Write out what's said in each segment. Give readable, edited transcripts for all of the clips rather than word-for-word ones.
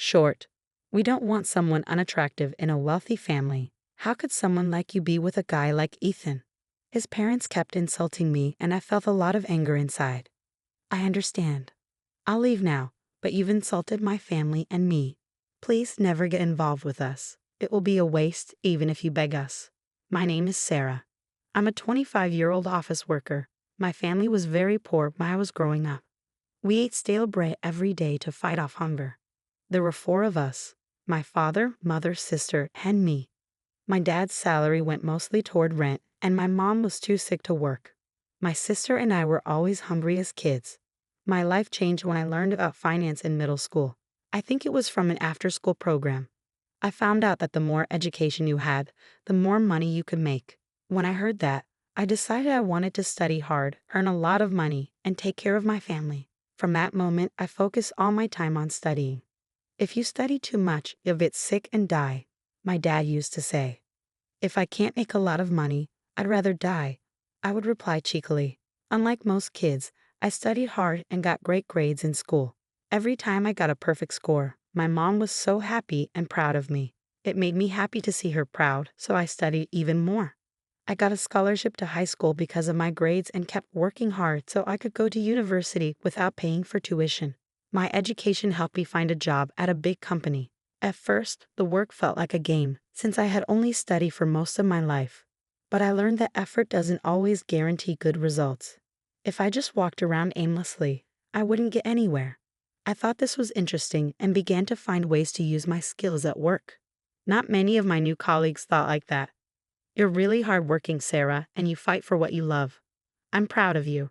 Short. We don't want someone unattractive in a wealthy family. How could someone like you be with a guy like Ethan? His parents kept insulting me and I felt a lot of anger inside. I understand. I'll leave now, but you've insulted my family and me. Please never get involved with us. It will be a waste even if you beg us. My name is Sarah. I'm a 25-year-old office worker. My family was very poor when I was growing up. We ate stale bread every day to fight off hunger. There were 4 of us: my father, mother, sister, and me. My dad's salary went mostly toward rent, and my mom was too sick to work. My sister and I were always hungry as kids. My life changed when I learned about finance in middle school. I think it was from an after-school program. I found out that the more education you had, the more money you could make. When I heard that, I decided I wanted to study hard, earn a lot of money, and take care of my family. From that moment, I focused all my time on studying. If you study too much, you'll get sick and die, my dad used to say. If I can't make a lot of money, I'd rather die, I would reply cheekily. Unlike most kids, I studied hard and got great grades in school. Every time I got a perfect score, my mom was so happy and proud of me. It made me happy to see her proud, so I studied even more. I got a scholarship to high school because of my grades and kept working hard so I could go to university without paying for tuition. My education helped me find a job at a big company. At first, the work felt like a game, since I had only studied for most of my life. But I learned that effort doesn't always guarantee good results. If I just walked around aimlessly, I wouldn't get anywhere. I thought this was interesting and began to find ways to use my skills at work. Not many of my new colleagues thought like that. You're really hardworking, Sarah, and you fight for what you love. I'm proud of you.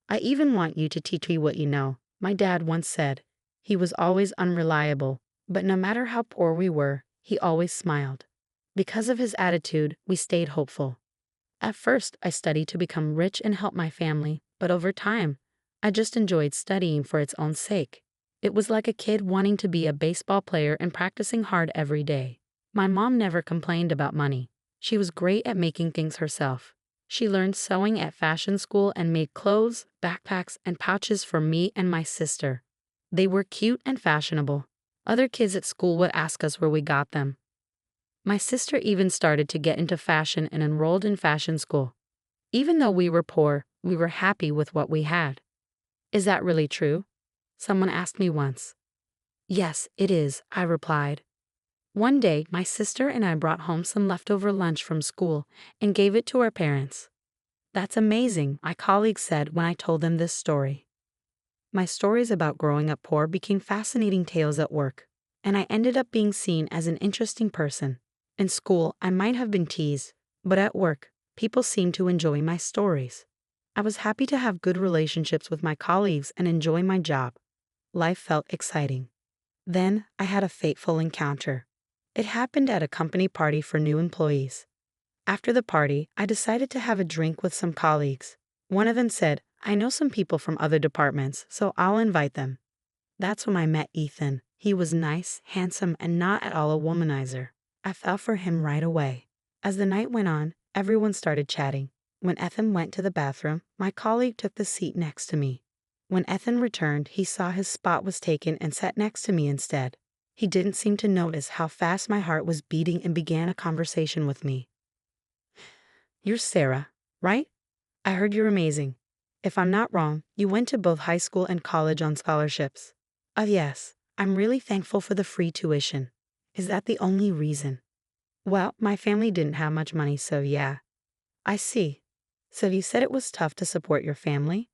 I even want you to teach me what you know, my dad once said. He was always unreliable, but no matter how poor we were, he always smiled. Because of his attitude, we stayed hopeful. At first, I studied to become rich and help my family, but over time, I just enjoyed studying for its own sake. It was like a kid wanting to be a baseball player and practicing hard every day. My mom never complained about money. She was great at making things herself. She learned sewing at fashion school and made clothes, backpacks, and pouches for me and my sister. They were cute and fashionable. Other kids at school would ask us where we got them. My sister even started to get into fashion and enrolled in fashion school. Even though we were poor, we were happy with what we had. Is that really true? Someone asked me once. Yes, it is, I replied. One day, my sister and I brought home some leftover lunch from school and gave it to our parents. That's amazing, my colleagues said when I told them this story. My stories about growing up poor became fascinating tales at work, and I ended up being seen as an interesting person. In school, I might have been teased, but at work, people seemed to enjoy my stories. I was happy to have good relationships with my colleagues and enjoy my job. Life felt exciting. Then, I had a fateful encounter. It happened at a company party for new employees. After the party, I decided to have a drink with some colleagues. One of them said, I know some people from other departments, so I'll invite them. That's when I met Ethan. He was nice, handsome, and not at all a womanizer. I fell for him right away. As the night went on, everyone started chatting. When Ethan went to the bathroom, my colleague took the seat next to me. When Ethan returned, he saw his spot was taken and sat next to me instead. He didn't seem to notice how fast my heart was beating and began a conversation with me. You're Sarah, right? I heard you're amazing. If I'm not wrong, you went to both high school and college on scholarships. Yes, I'm really thankful for the free tuition. Is that the only reason? Well, my family didn't have much money, so yeah. I see. So you said it was tough to support your family?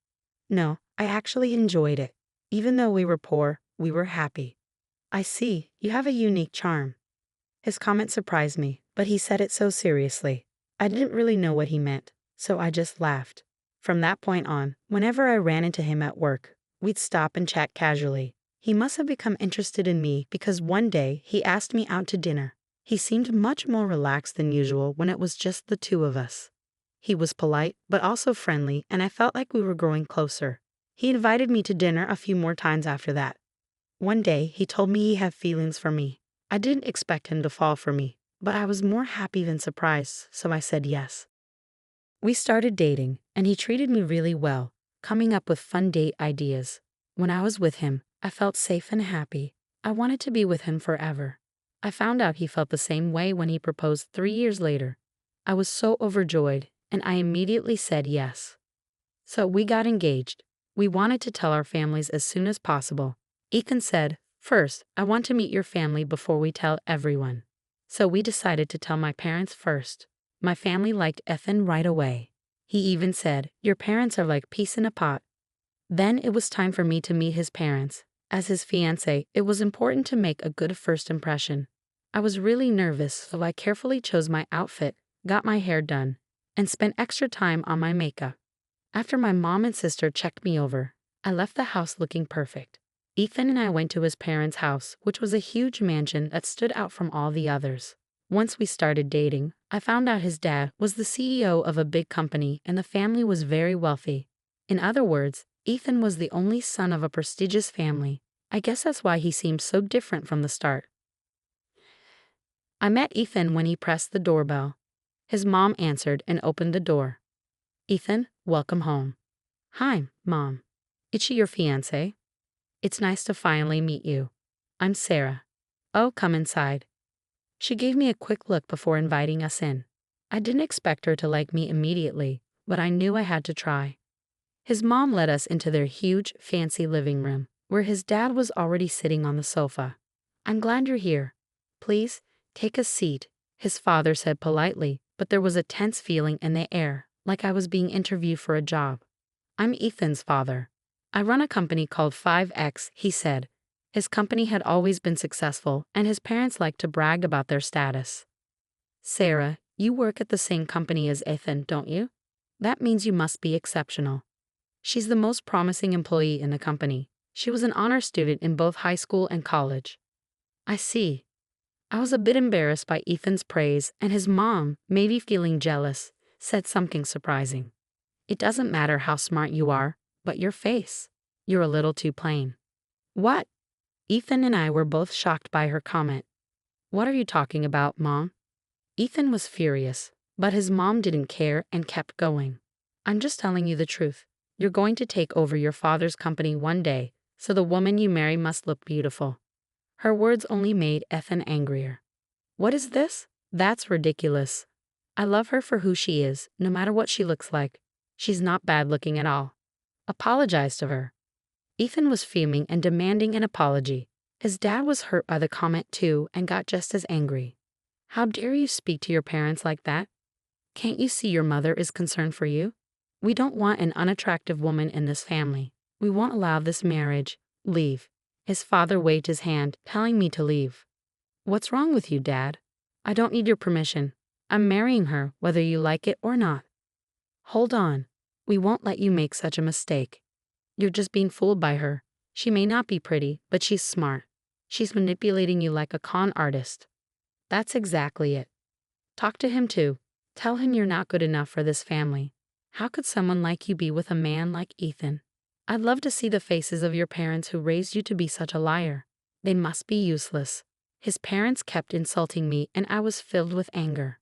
No, I actually enjoyed it. Even though we were poor, we were happy. I see, you have a unique charm. His comment surprised me, but he said it so seriously. I didn't really know what he meant, so I just laughed. From that point on, whenever I ran into him at work, we'd stop and chat casually. He must have become interested in me because one day he asked me out to dinner. He seemed much more relaxed than usual when it was just the 2 of us. He was polite, but also friendly, and I felt like we were growing closer. He invited me to dinner a few more times after that. One day, he told me he had feelings for me. I didn't expect him to fall for me, but I was more happy than surprised, so I said yes. We started dating, and he treated me really well, coming up with fun date ideas. When I was with him, I felt safe and happy. I wanted to be with him forever. I found out he felt the same way when he proposed 3 years later. I was so overjoyed, and I immediately said yes. So we got engaged. We wanted to tell our families as soon as possible. Ethan said, "First, I want to meet your family before we tell everyone." So we decided to tell my parents first. My family liked Ethan right away. He even said, "Your parents are like peas in a pot." Then it was time for me to meet his parents. As his fiancé, it was important to make a good first impression. I was really nervous, so I carefully chose my outfit, got my hair done, and spent extra time on my makeup. After my mom and sister checked me over, I left the house looking perfect. Ethan and I went to his parents' house, which was a huge mansion that stood out from all the others. Once we started dating, I found out his dad was the CEO of a big company and the family was very wealthy. In other words, Ethan was the only son of a prestigious family. I guess that's why he seemed so different from the start. I met Ethan when he pressed the doorbell. His mom answered and opened the door. "Ethan, welcome home." "Hi, Mom. Is she your fiancé?" "It's nice to finally meet you. I'm Sarah." "Oh, come inside." She gave me a quick look before inviting us in. I didn't expect her to like me immediately, but I knew I had to try. His mom led us into their huge, fancy living room, where his dad was already sitting on the sofa. "I'm glad you're here. Please, take a seat," his father said politely, but there was a tense feeling in the air, like I was being interviewed for a job. "I'm Ethan's father. I run a company called 5X, he said. His company had always been successful, and his parents liked to brag about their status. "Sarah, you work at the same company as Ethan, don't you? That means you must be exceptional." "She's the most promising employee in the company. She was an honor student in both high school and college." "I see." I was a bit embarrassed by Ethan's praise, and his mom, maybe feeling jealous, said something surprising. "It doesn't matter how smart you are, but your face. You're a little too plain." "What?" Ethan and I were both shocked by her comment. "What are you talking about, Mom?" Ethan was furious, but his mom didn't care and kept going. "I'm just telling you the truth. You're going to take over your father's company one day, so the woman you marry must look beautiful." Her words only made Ethan angrier. "What is this? That's ridiculous. I love her for who she is, no matter what she looks like. She's not bad looking at all. Apologize to her." Ethan was fuming and demanding an apology. His dad was hurt by the comment too and got just as angry. "How dare you speak to your parents like that? Can't you see your mother is concerned for you? We don't want an unattractive woman in this family. We won't allow this marriage. Leave." His father waved his hand, telling me to leave. "What's wrong with you, Dad? I don't need your permission. I'm marrying her, whether you like it or not." "Hold on. We won't let you make such a mistake. You're just being fooled by her. She may not be pretty, but she's smart. She's manipulating you like a con artist." "That's exactly it. Talk to him too. Tell him you're not good enough for this family. How could someone like you be with a man like Ethan? I'd love to see the faces of your parents who raised you to be such a liar. They must be useless." His parents kept insulting me and I was filled with anger.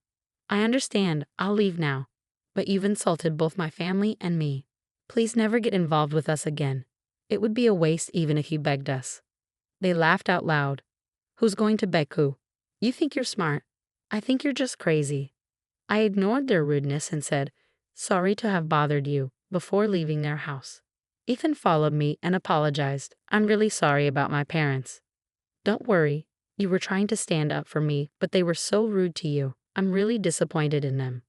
"I understand, I'll leave now. But you've insulted both my family and me. Please never get involved with us again. It would be a waste even if you begged us." They laughed out loud. "Who's going to beg who? You think you're smart. I think you're just crazy." I ignored their rudeness and said, "Sorry to have bothered you," before leaving their house. Ethan followed me and apologized. "I'm really sorry about my parents." "Don't worry. You were trying to stand up for me, but they were so rude to you. I'm really disappointed in them.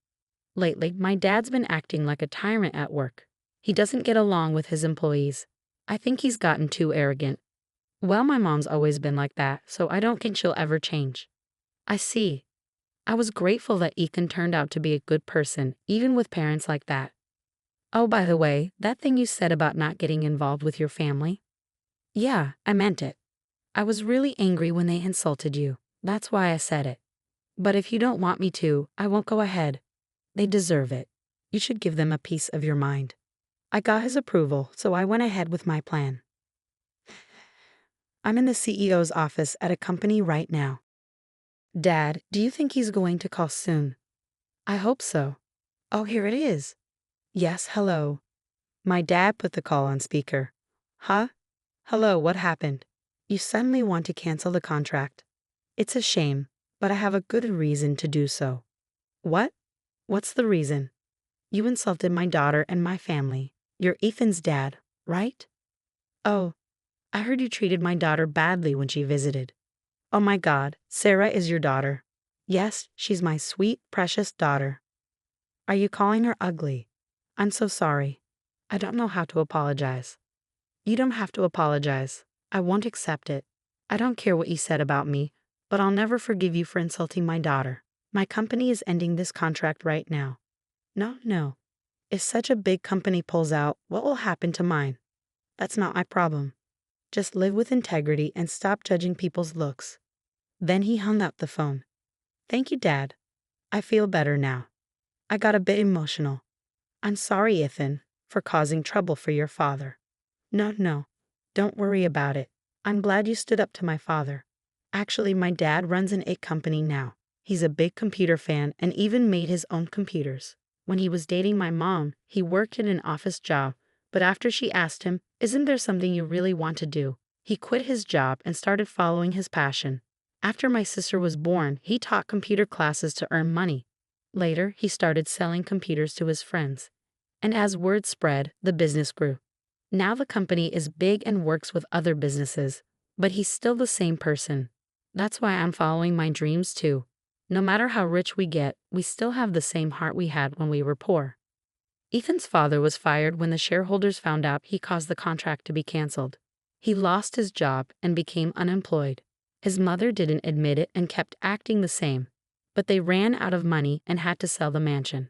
Lately, my dad's been acting like a tyrant at work. He doesn't get along with his employees. I think he's gotten too arrogant." "Well, my mom's always been like that, so I don't think she'll ever change." "I see." I was grateful that Ethan turned out to be a good person, even with parents like that. "Oh, by the way, that thing you said about not getting involved with your family?" "Yeah, I meant it. I was really angry when they insulted you. That's why I said it. But if you don't want me to, I won't go ahead. They deserve it. You should give them a piece of your mind." I got his approval, so I went ahead with my plan. I'm in the CEO's office at a company right now. "Dad, do you think he's going to call soon?" "I hope so." "Oh, here it is." "Yes, hello." My dad put the call on speaker. "Huh? Hello, what happened?" You suddenly want to cancel the contract. It's a shame, but I have a good reason to do so. What? What's the reason? You insulted my daughter and my family. You're Ethan's dad, right? Oh, I heard you treated my daughter badly when she visited. Oh my God, Sarah is your daughter. Yes, she's my sweet, precious daughter. Are you calling her ugly? I'm so sorry. I don't know how to apologize. You don't have to apologize. I won't accept it. I don't care what you said about me, but I'll never forgive you for insulting my daughter. My company is ending this contract right now. No. If such a big company pulls out, what will happen to mine? That's not my problem. Just live with integrity and stop judging people's looks. Then he hung up the phone. Thank you, Dad. I feel better now. I got a bit emotional. I'm sorry, Ethan, for causing trouble for your father. No. Don't worry about it. I'm glad you stood up to my father. Actually, my dad runs an IT company now. He's a big computer fan and even made his own computers. When he was dating my mom, he worked in an office job, but after she asked him, "Isn't there something you really want to do?" he quit his job and started following his passion. After my sister was born, he taught computer classes to earn money. Later, he started selling computers to his friends. And as word spread, the business grew. Now the company is big and works with other businesses, but he's still the same person. That's why I'm following my dreams too. No matter how rich we get, we still have the same heart we had when we were poor. Ethan's father was fired when the shareholders found out he caused the contract to be canceled. He lost his job and became unemployed. His mother didn't admit it and kept acting the same, but they ran out of money and had to sell the mansion.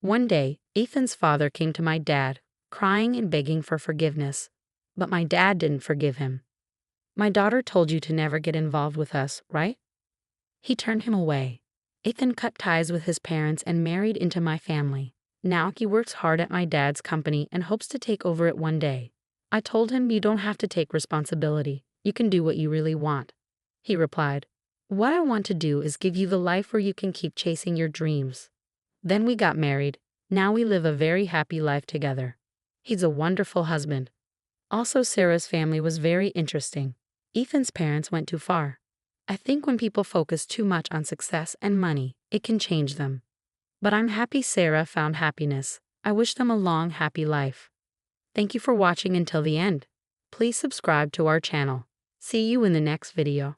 One day, Ethan's father came to my dad, crying and begging for forgiveness, but my dad didn't forgive him. My daughter told you to never get involved with us, right? He turned him away. Ethan cut ties with his parents and married into my family. Now he works hard at my dad's company and hopes to take over it one day. I told him you don't have to take responsibility. You can do what you really want. He replied, "What I want to do is give you the life where you can keep chasing your dreams." Then we got married. Now we live a very happy life together. He's a wonderful husband. Also, Sarah's family was very interesting. Ethan's parents went too far. I think when people focus too much on success and money, it can change them. But I'm happy Sarah found happiness. I wish them a long, happy life. Thank you for watching until the end. Please subscribe to our channel. See you in the next video.